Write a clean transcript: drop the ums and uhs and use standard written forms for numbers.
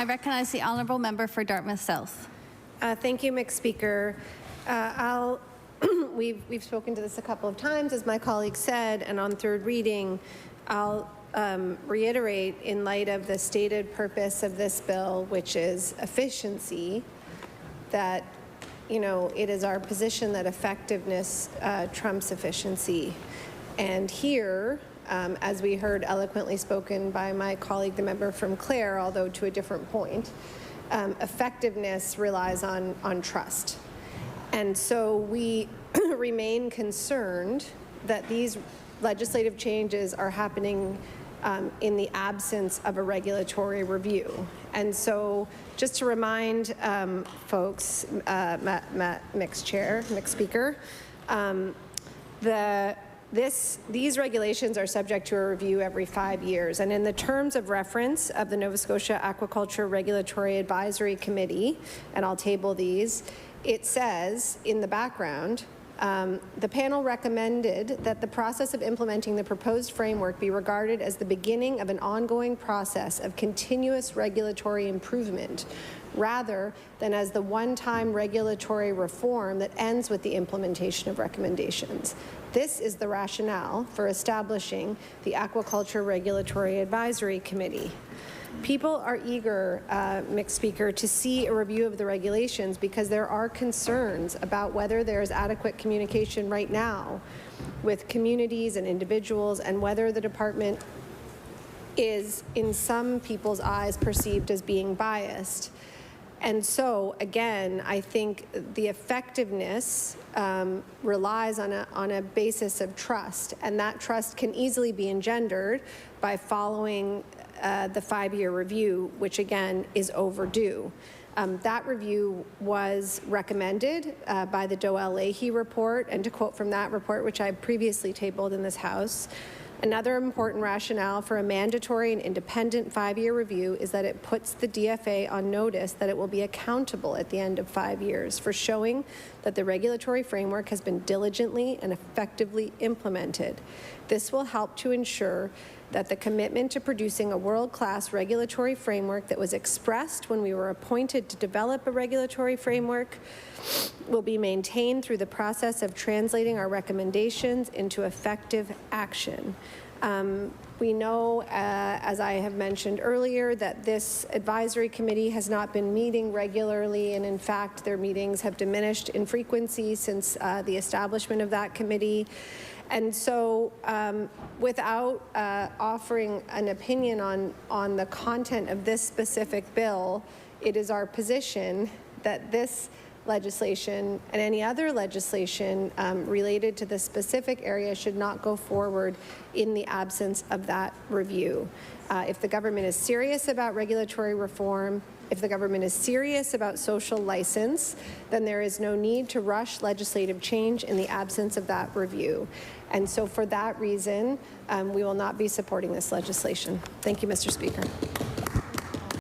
I recognize the honourable member for Dartmouth South. Thank you, Mr. Speaker. We've spoken to this a couple of times, as my colleague said, and on third reading, I'll reiterate, in light of the stated purpose of this bill, which is efficiency, that it is our position that effectiveness trumps efficiency. And here, as we heard eloquently spoken by my colleague, the member from Clare, although to a different point, effectiveness relies on trust. And so we remain concerned that these legislative changes are happening in the absence of a regulatory review. And so just to remind folks, Mixed Speaker, these regulations are subject to a review every 5 years, and in the terms of reference of the Nova Scotia Aquaculture Regulatory Advisory Committee, and I'll table these, it says in the background, the panel recommended that the process of implementing the proposed framework be regarded as the beginning of an ongoing process of continuous regulatory improvement, rather than as the one-time regulatory reform that ends with the implementation of recommendations. This is the rationale for establishing the Aquaculture Regulatory Advisory Committee. People are eager, Mr. Speaker, to see a review of the regulations because there are concerns about whether there is adequate communication right now with communities and individuals, and whether the department is, in some people's eyes, perceived as being biased. And so, again, I think the effectiveness relies on a basis of trust, and that trust can easily be engendered by following the 5-year review, which again is overdue. That review was recommended by the Doelle-Leahy report, and to quote from that report, which I previously tabled in this House, another important rationale for a mandatory and independent 5-year review is that it puts the DFA on notice that it will be accountable at the end of 5 years for showing that the regulatory framework has been diligently and effectively implemented. This will help to ensure that the commitment to producing a world-class regulatory framework that was expressed when we were appointed to develop a regulatory framework will be maintained through the process of translating our recommendations into effective action. We know, as I have mentioned earlier, that this advisory committee has not been meeting regularly, and in fact their meetings have diminished in frequency since the establishment of that committee. And so without offering an opinion on the content of this specific bill, it is our position that this legislation and any other legislation related to the specific area should not go forward in the absence of that review. If the government is serious about regulatory reform, if the government is serious about social license, then there is no need to rush legislative change in the absence of that review. And so for that reason, we will not be supporting this legislation. Thank you, Mr. Speaker.